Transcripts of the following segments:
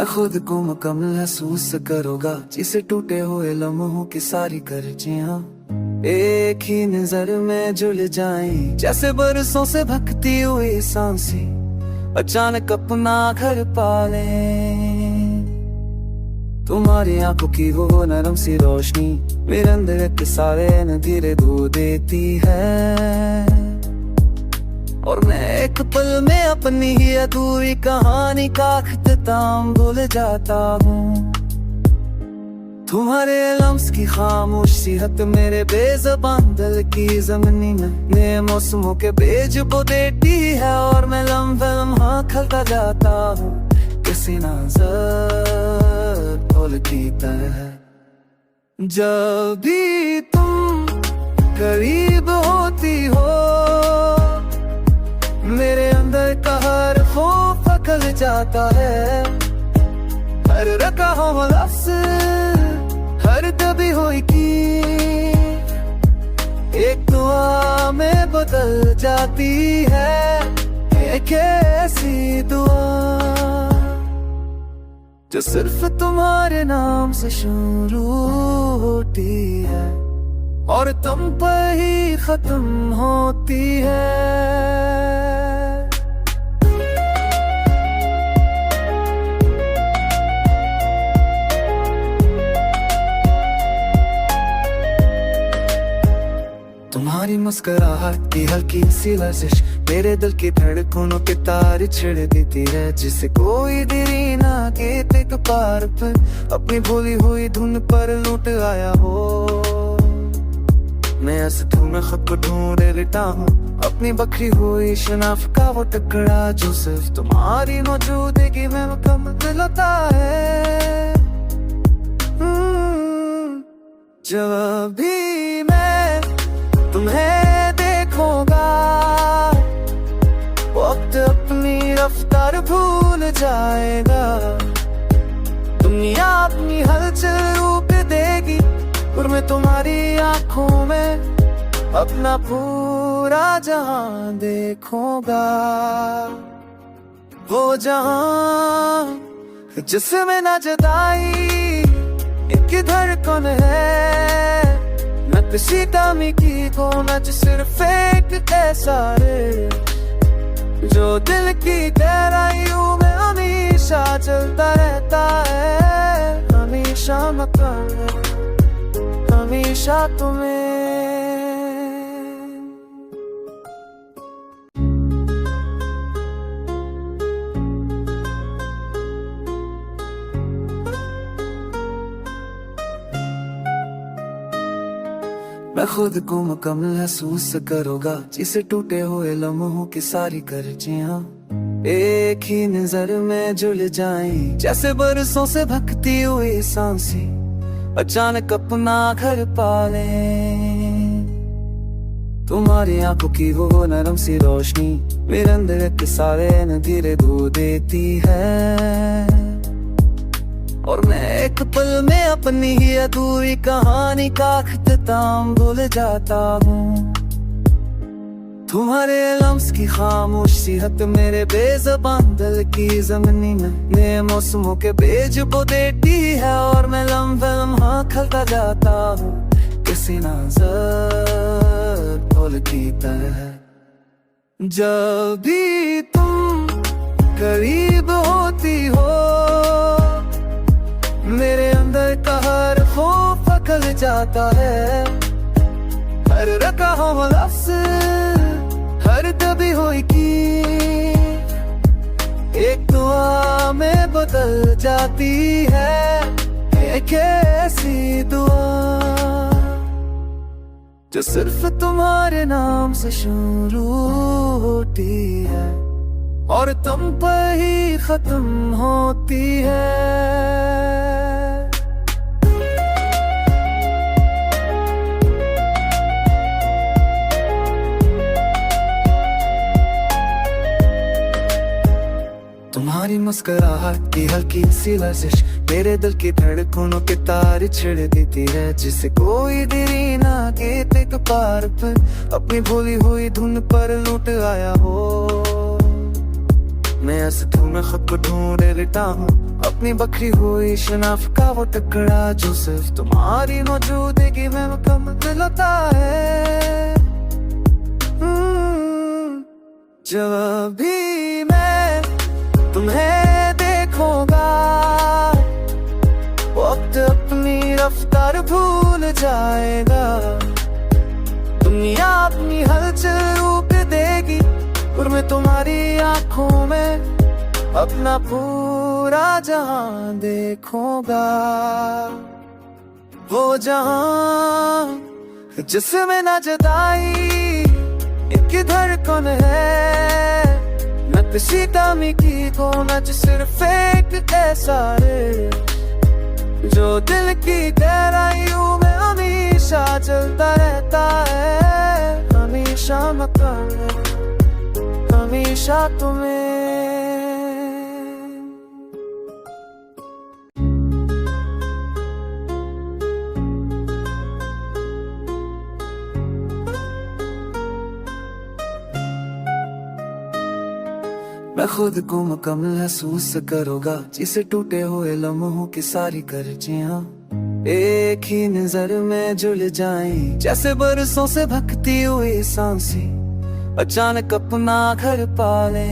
मैं खुद को मुकम्मल महसूस करूंगा, जिसे टूटे हुए लम्हों की सारी गर्जियां एक ही नजर में जुल जाएं। जैसे बरसों से भटकती हुई सांसें अचानक अपना घर पाले। तुम्हारी आंखों की वो नरम सी रोशनी मेरे अंदर के सारे न धीरे धो देती है, और मैं एक पल में अपनी ही अधूरी कहानी का अख्ताम भूल जाता हूँ। तुम्हारे लम्स की खामोश सिहत मेरे बेज़बान दिल की ज़मीनी में नए मौसमों के बेज बो देती है, और मैं लम्हा लम्हा खलता जाता हूँ किसी नाज़र फूल की तरह। जब भी तुम करीब होती हो मेरे अंदर का हर खौफ फकल जाता है। हर रखा हो लफ्ज़, हर दबी हुई की एक दुआ में बदल जाती है। एक ऐसी दुआ जो सिर्फ तुम्हारे नाम से शुरू होती है और तुम पर ही खत्म होती है। तुम्हारी मुस्कुराहट की हल्की सी लर्जिश मेरे दिल की धड़कनों के तार छेड़ देती है। जिसे कोई देरी ना के एक पार पर अपनी भूली हुई धुन पर लौट आया हो। मैं ऐसे धुन में खुद को ढूंढे लेता हूँ, अपनी बखरी हुई शनाख्त का वो टुकड़ा जो सिर्फ तुम्हारी मौजूदगी में मुकम्मल होता है। जब भी मैं तुम्हें देखूंगा वक्त अपनी रफ्तार भूल जाएगा। दुनिया अपनी हलचल रूप देगी और मैं तुम्हारी आंखों में अपना पूरा जहां देखूंगा। वो जहां जिसमें न जुदाई एक धड़कन है, न किसी दामी की को न सिर्फ एक ऐसा रे जो दिल की गहराइयों में हमेशा चलता रहता है। हमेशा मकान हमेशा तुम्हें। मैं खुद को मुकम्मल महसूस करूंगा, जिसे टूटे हुए लम्हों की सारी गर्जियां एक ही नजर में जुल जाएं। जैसे बरसों से भटकती हुई सांसें अचानक अपना घर पाले। तुम्हारी आंखों की वो नरम सी रोशनी मेरे अंदर के सारे न धीरे धो देती है, और मैं एक पल में अपनी ही अधूरी कहानी का अख्ताम भूल जाता हूँ। तुम्हारे लम्स की खामोश सिहत मेरे बेज़बान दिल की ज़मीनी में नए मौसमों के बेज बो देती है, और मैं लम्हा लम्हा खलता जाता हूँ किसी नाज़र फूल की तरह। जब भी तुम करीब होती हो मेरे अंदर का हर खौफ फकल जाता है। हर रखा हो लफ्ज़, हर दबी हुई की एक दुआ में बदल जाती है। एक ऐसी दुआ जो सिर्फ तुम्हारे नाम से शुरू होती है और तुम पर ही खत्म होती है। तुम्हारी मुस्कुराहट की हल्की सी लर्जिश मेरे दिल की धड़कनों के तार छेड़ देती है। जिसे कोई देरी ना के एक पार पर अपनी भूली हुई धुन पर लौट आया हो। मैं असतों में खुद को ढूंढे लेता हूँ, अपनी बखरी हुई शनाख्त का वो टुकड़ा जो सिर्फ तुम्हारी मौजूदगी में मुकम्मल होता है। जब भी मैं तुम्हें देखूंगा, वक्त अपनी रफ्तार भूल जाएगा, दुनिया अपनी हलचल रूप देगी और मैं तुम्हारी आंखों में अपना पूरा जहां देखूंगा। वो जहां जिसमें न जुदाई एक धड़कन है, न किसी कमी की कोमच, सिर्फ एक ऐसा रे जो दिल की गहराइयों में हमेशा चलता रहता है। हमेशा मकान, हमेशा तुम्हें। मैं खुद को मुकम्मल महसूस करूंगा, जिसे टूटे हुए लम्हों की सारी गर्जियां एक ही नजर में जुल जाएं, जैसे बरसों से भटकती हुई सांसें अचानक अपना घर पाले।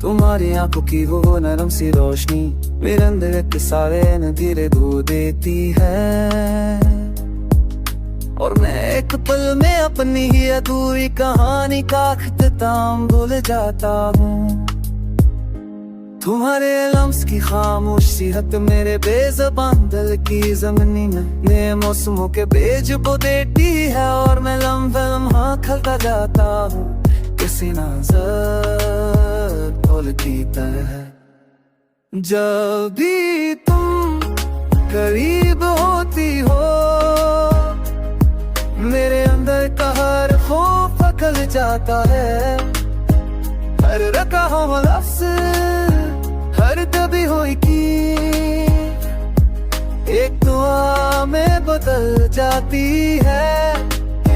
तुम्हारी आंखों की वो नरम सी रोशनी मेरे अंदर के सारे धीरे धो देती है, और मैं एक पल में अपनी ही अधूरी कहानी का अख्ताम भूल जाता हूँ। तुम्हारे लम्स की खामोश सिहत मेरे बेज़बान दिल की ज़मीनी में नए मौसमों के बेज बो देती है, और मैं लम्हा लम्हा खलता जाता हूँ किसी नाज़ुक फूल की तरह। जब भी तुम करीब होती हो, मेरे अंदर का हर खौफ फकल जाता है, हर रखा हो लफ्ज़, हर दबी हुई की एक दुआ में बदल जाती है।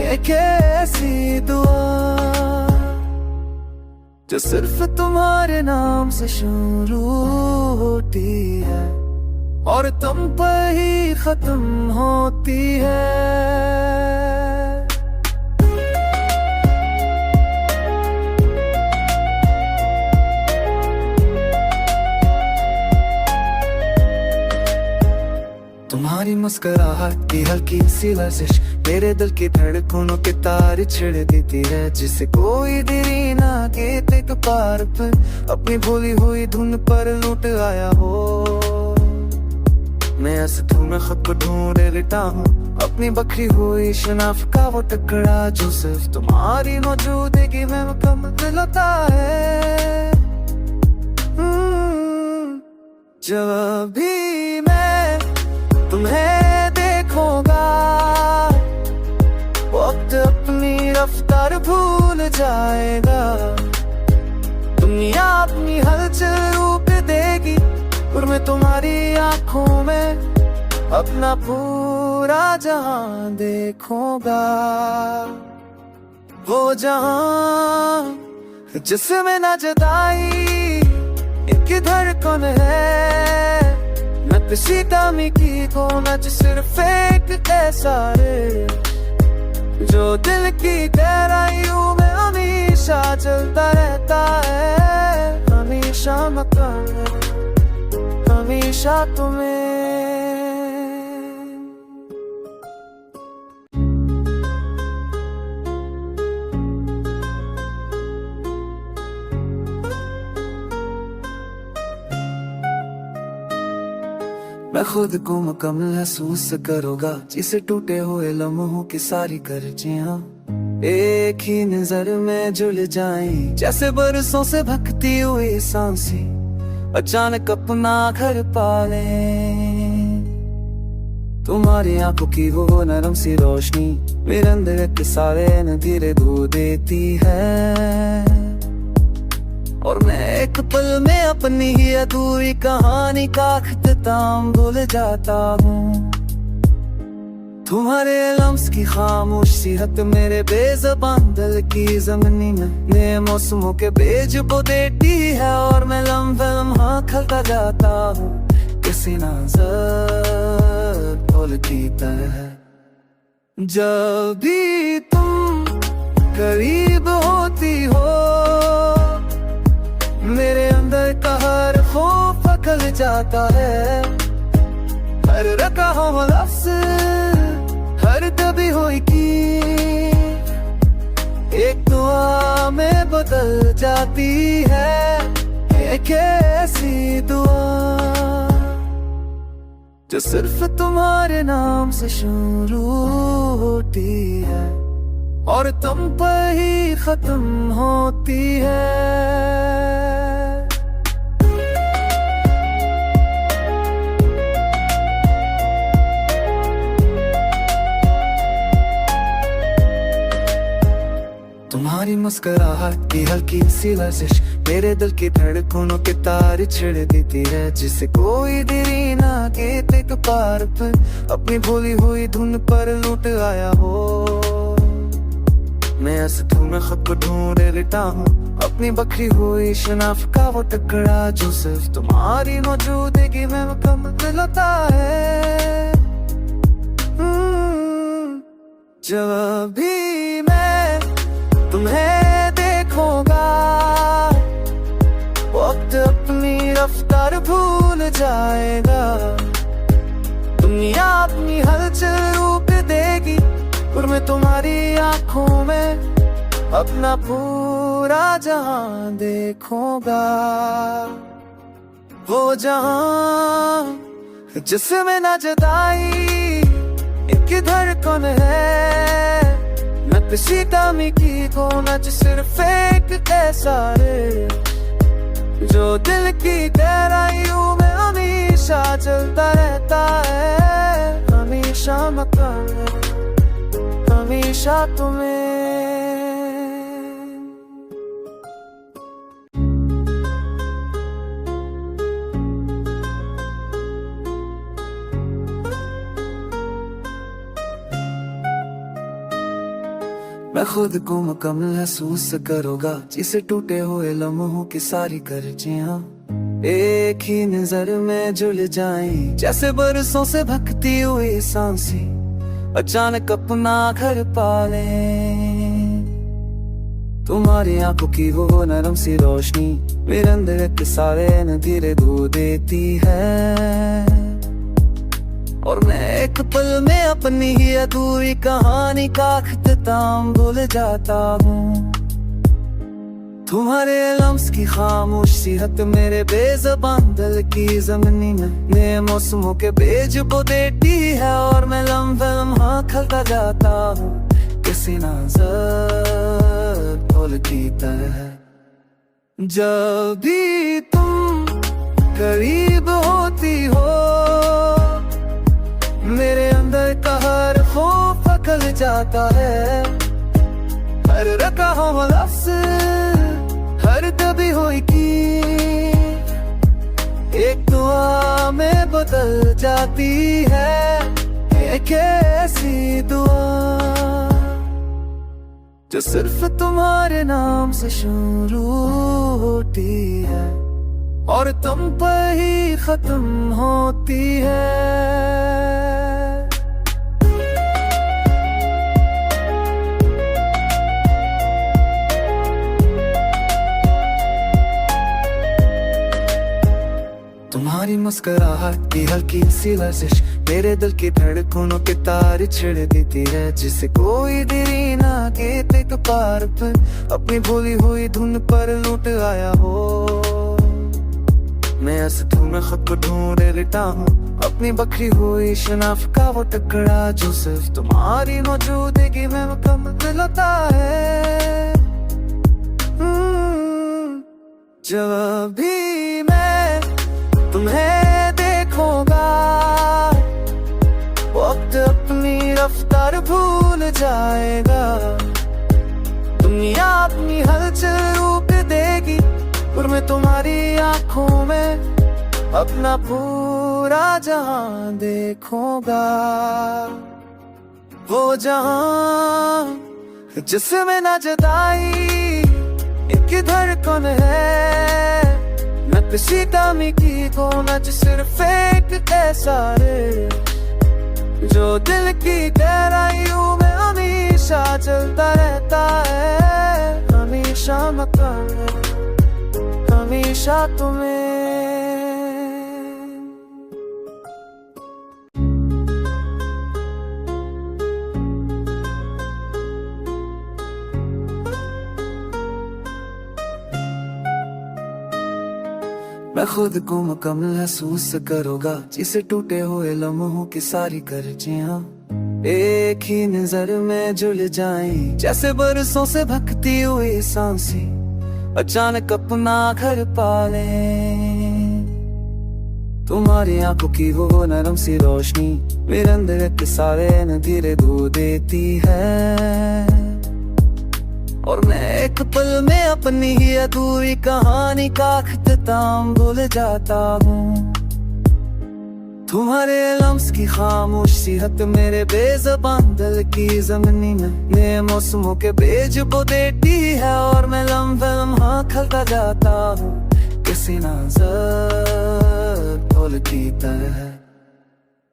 एक ऐसी दुआ जो सिर्फ तुम्हारे नाम से शुरू होती है और तुम पर ही खत्म होती है। तुम्हारी मुस्कुराहट की हल्की सी लर्जिश मेरे दिल की धड़कनों के तार छिड़ देती है, जिसे कोई देरी ना के एक बार फिर अपनी भूली हुई धुन पर लौट आया हो। मैं असतों में खुद को ढूंढे लेता हूँ, अपनी बखरी हुई शनाख्त का वो टुकड़ा जो सिर्फ तुम्हारी मौजूदगी में मुकम्मल होता है। जब भी मैं तुम्हें देखूंगा, वक्त अपनी रफ्तार भूल जाएगा, दुनिया अपनी हलचल रूप देगी और मैं तुम्हारी आंखों में अपना पूरा जहां देखूंगा। वो जहां जिसमें न जुदाई एक धड़कन है, न किसी कमी की कोमच, सिर्फ एक ऐसा रे जो दिल की गहराइयों में हमेशा चलता रहता है। हमेशा मकान, हमेशा तुम्हें। मैं खुद को मुकम्मल महसूस करूंगा, जिसे टूटे हुए लम्हों की सारी गर्जियां एक ही नजर में जुल जाएं, जैसे बरसों से भटकती हुई सांसें अचानक अपना घर पाले। तुम्हारी आंखों की वो नरम सी रोशनी मेरे अंदर के सारे धीरे धो देती है, और मैं एक पल में अपनी ही अधूरी कहानी का अख्ताम भूल जाता हूँ। तुम्हारे लम्स की खामोश सिहत मेरे बेज़बान दिल की ज़मीनी में नए मौसमों के बेज बो देती है और मैं लम्हा लम्हा खलता जाता हूँ किसी नाज़र फूल की तरह। जब भी तुम करीब होती हो मेरे अंदर का हर खौफ फकल जाता है। हर रखा हो लफ्ज़ हर दबी हुई की एक दुआ में बदल जाती है। एक ऐसी दुआ जो सिर्फ तुम्हारे नाम से शुरू होती है और तुम पर ही खत्म होती है। तुम्हारी मुस्कुराहट की हल्की सी लर्जिश मेरे दिल की धड़कनों के तार छेड़ देती है। जिसे कोई देरी ना के एक पार पर अपनी भूली हुई धुन पर लूट आया हो। मैं असतू में खुद को ढूंढ लेता हूँ अपनी बखरी हुई शनाख्त का वो टुकड़ा जो सिर्फ तुम्हारी मौजूदगी में मुकम्मल होता है। जब भी मैं तुम्हें देखूंगा वक्त अपनी रफ्तार भूल जाएगा। दुनिया अपनी हलचल रूप देगी और मैं तुम्हारी आंखों में अपना पूरा जहां देखूंगा। वो जहां जिसमें न जुदाई एक धड़कन है न किसी कमी की कोनच सिर्फ एक ऐसा रे जो दिल की गहराइयों में हमेशा चलता रहता है। हमेशा मकान हमेशा तुम्हें। मैं खुद को मुकम्मल महसूस करूंगा जिसे टूटे हुए लम्हों की सारी गर्जियां एक ही नजर में जुड़ जाएं। जैसे बरसों से भटकती हुई सांसें अचानक अपना घर पाले। तुम्हारी आंखों की वो नरम सी रोशनी मेरे अंदर के सारे नदीरे धो देती है और मैं एक पल में अपनी ही अधूरी कहानी का अख्ताम भूल जाता हूँ। तुम्हारे लम्स की खामोश सिहत मेरे बेज़बान दिल की ज़मीनी में नए मौसमों के बेज बो देती है और मैं लम्हा लम्हा खलता जाता हूँ किसी नाज़र फूल की तरह। जब भी तुम करीब होती हो मेरे अंदर का हर खौफ फकल जाता है। हर रखा हो लफ्ज़ हर दबी हुई की एक दुआ में बदल जाती है। एक ऐसी दुआ जो सिर्फ तुम्हारे नाम से शुरू होती है और तुम पर ही खत्म होती है। तुम्हारी मुस्कुराहट की हल्की सी लर्जिश मेरे दिल की धड़कनों के तार छेड़ देती है। जिसे कोई देरी ना के एक पार पर अपनी भूली हुई धुन पर लूट आया हो। मैं असतू में खुद को ढूंढ लेता हूँ अपनी बखरी हुई शनाख्त का वो टुकड़ा जो सिर्फ तुम्हारी मौजूदगी में मुकम्मल होता है। जब भी मैं तुम्हें देखूंगा वक्त अपनी रफ्तार भूल जाएगा। दुनिया अपनी हलचल रूप देगी और मैं तुम्हारी आंखों में अपना पूरा जहां देखूंगा। वो जहां जिसमें न जुदाई एक धड़कन है, न किसी कमी की को न सिर्फ एक ऐसा रे जो दिल की गहराइयों में हमेशा चलता रहता है। हमेशा मकान हमेशा तुम्हें। मैं खुद को मुकम्मल महसूस करूंगा, जिसे टूटे हुए लम्हों की सारी गर्जियां एक ही नजर में जुल जाएं। जैसे बरसों से भटकती हुई सांसें अचानक अपना घर पाले। तुम्हारी आंखों की वो नरम सी रोशनी मेरे अंदर के सारे न धीरे धो देती है, और मैं एक पल में अपनी ही अधूरी कहानी का अख्ताम भूल जाता हूँ। तुम्हारे लम्स की खामोश सिहत मेरे बेज़बान दिल की ज़मीनी में नए मौसमों के बेज बो देती है, और मैं लम्हा लम्हा खलता जाता हूँ किसी नाज़र फूल की तरह।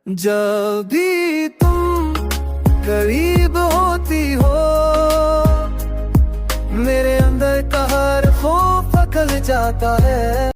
जब भी तुम करीब होती हो मेरे अंदर का हर खौफ निकल जाता है।